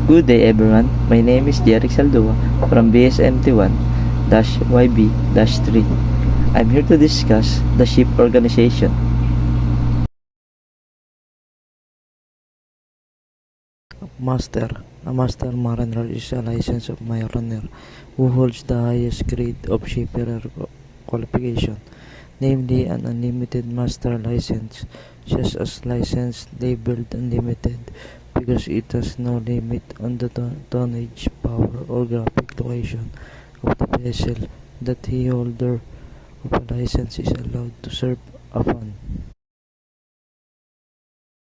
Good day everyone, my name is Jeric Saldua from BSMT 1-YB-3. I'm here to discuss the ship organization. Master. A Master Mariner is a licensed mariner who holds the highest grade of shipper qualification, namely an unlimited master license, such as license labeled unlimited, because it has no limit on the tonnage, power, or graphic location of the vessel that the holder of a license is allowed to serve upon.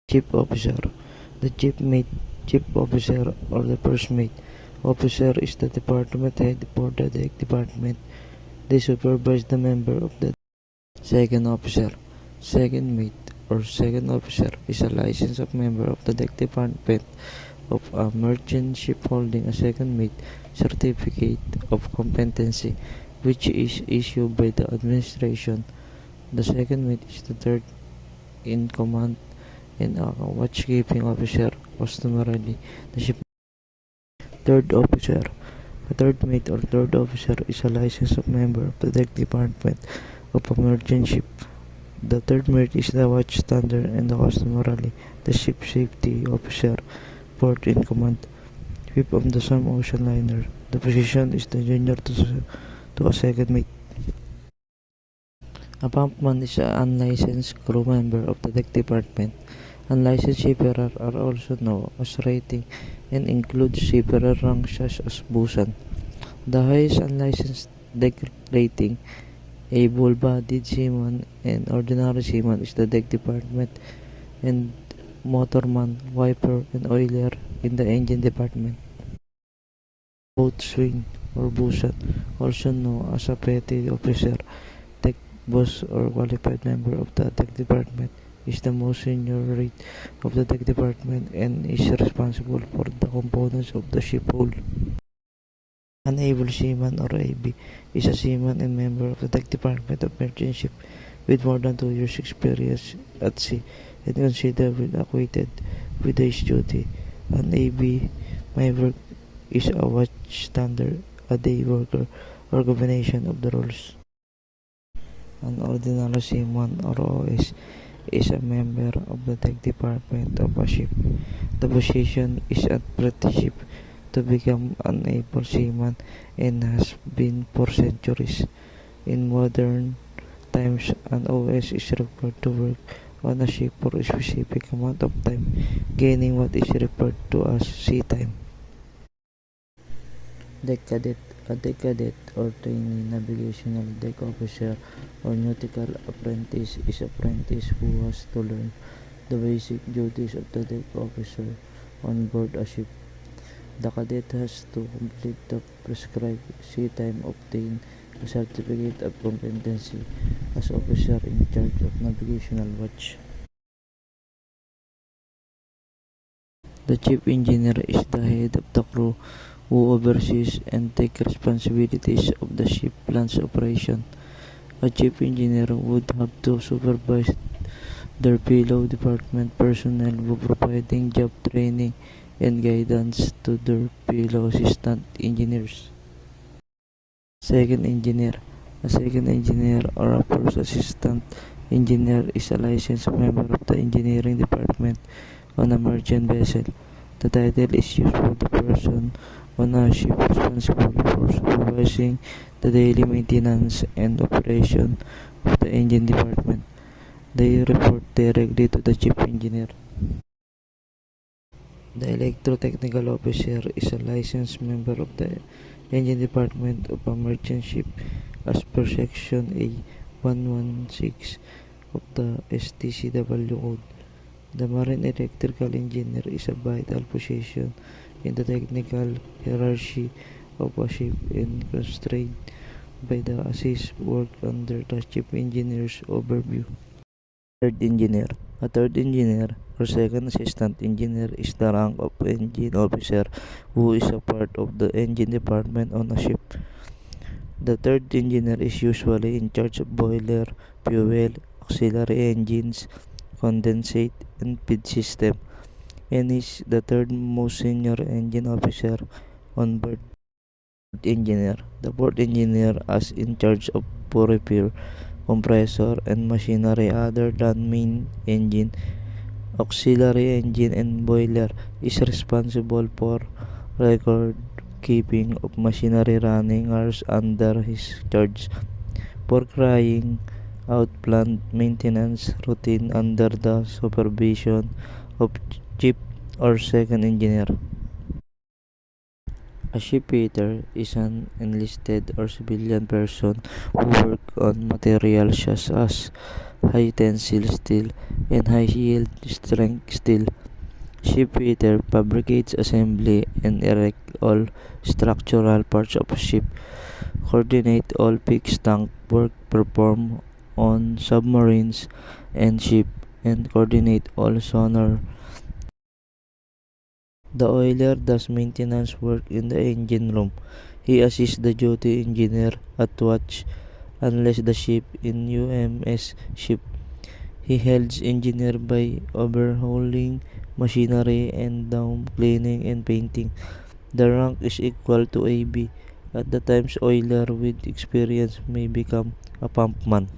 Chief Officer. The chief officer or the first mate officer is the department head for the deck department. They supervise the member of the second officer. Second mate or second officer is a licensed member of the deck department of a merchant ship holding a second mate certificate of competency, which is issued by the administration. The second mate is the third in command and a watchkeeping officer, customarily the ship. Third officer. A third mate or third officer is a licensed member of the deck department of a merchant ship. The third mate is the watchstander and customarily the ship safety officer, fourth in command. Fifth of the some ocean liner. The position is the junior to a second mate. A pumpman is an unlicensed crew member of the deck department. Unlicensed seafarer are also known as rating and include seafarer ranks such as bosun. The highest unlicensed deck rating, able-bodied seaman and ordinary seaman, is the deck department, and motorman, wiper, and oiler in the engine department. Boatswain or bosun, also known as a petty officer, deck boss or qualified member of the deck department, is the most senior rate of the deck department and is responsible for the components of the ship hull. An able seaman or AB is a seaman and member of the deck department of merchant ship with more than 2 years experience at sea and considered acquainted with his duty. An AB member is a watchstander, a day worker, or combination of the roles. An ordinary seaman or OS is a member of the deck department of a ship. The position is apprenticeship to become an able seaman and has been for centuries. In modern times, an OS is required to work on a ship for a specific amount of time, gaining what is referred to as sea time. Deck cadet. A deck cadet or trainee navigational deck officer or nautical apprentice is apprentice who has to learn the basic duties of the deck officer on board a ship. The cadet has to complete the prescribed sea time, obtain a certificate of competency as officer in charge of navigational watch. The chief engineer is the head of the crew who oversees and takes responsibilities of the ship plant's operation. A chief engineer would have to supervise their fellow department personnel who providing job training and guidance to their fellow assistant engineers. Second engineer. A second engineer or a first assistant engineer is a licensed member of the engineering department on a merchant vessel. The title is used for the person on a ship responsible for supervising the daily maintenance and operation of the engine department. They report directly to the chief engineer. The electrotechnical officer is a licensed member of the engine department of a merchant ship as per section A116 of the STCW code. The marine electrical engineer is a vital position in the technical hierarchy of a ship and constrained by the assist work under the chief engineer's overview. Third engineer. A third engineer or second assistant engineer is the rank of engine officer who is a part of the engine department on a ship. The third engineer is usually in charge of boiler, fuel, auxiliary engines, condensate, and feed system. and is the third most senior engine officer on board. Engineer. The fourth engineer is in charge of repair, compressor, and machinery other than main engine, auxiliary engine, and boiler. Is responsible for record keeping of machinery running hours under his charge, for carrying out plant maintenance routine under the supervision of chief or second engineer. A shipfitter is an enlisted or civilian person who works on materials such as high tensile steel and high yield strength steel. Shipfitter fabricates, assembly, and erect all structural parts of a ship, coordinate all fixed tank work performed on submarines and ship, and coordinate all sonar. The oiler does maintenance work in the engine room. He assists the duty engineer at watch unless the ship in UMS ship. He helps engineer by overhauling machinery and down cleaning and painting. The rank is equal to AB. At the times, oiler with experience may become a pumpman.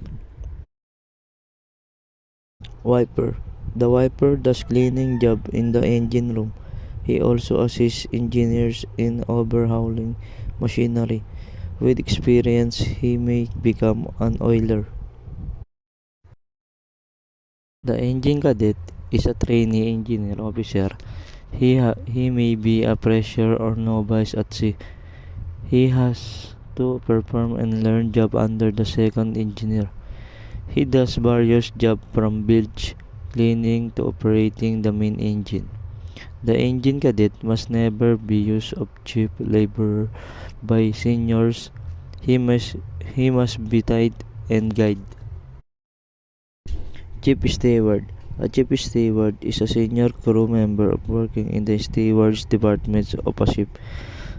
Wiper. The wiper does cleaning job in the engine room. He also assists engineers in overhauling machinery. With experience, he may become an oiler. The engine cadet is a trainee engineer officer. He may be a fresher or novice at sea. He has to perform and learn job under the second engineer. He does various jobs from bilge cleaning to operating the main engine. The engine cadet must never be used of cheap labor by seniors. He must be tied and guide. Chief Steward. A chief steward is a senior crew member working in the stewards departments of a ship.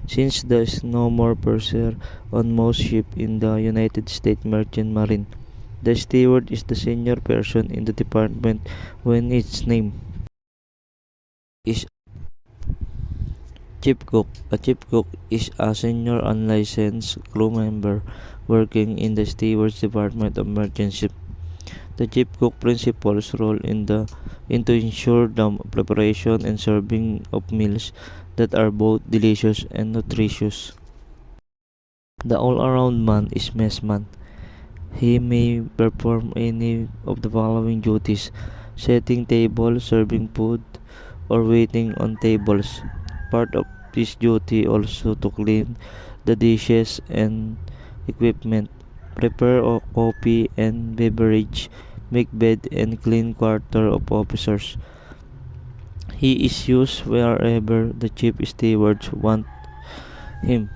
Since there is no more purser on most ships in the United States Merchant Marine, the steward is the senior person in the department when its name is chief cook. A chief cook is a senior unlicensed crew member working in the stewards department of merchant ship. The chief cook principal's role in to ensure the preparation and serving of meals that are both delicious and nutritious. The all-around man is messman. He may perform any of the following duties: setting table, serving food, or waiting on tables. Part of this duty also to clean the dishes and equipment, prepare coffee and beverage, make bed and clean quarter of officers. He is used wherever the chief stewards want him.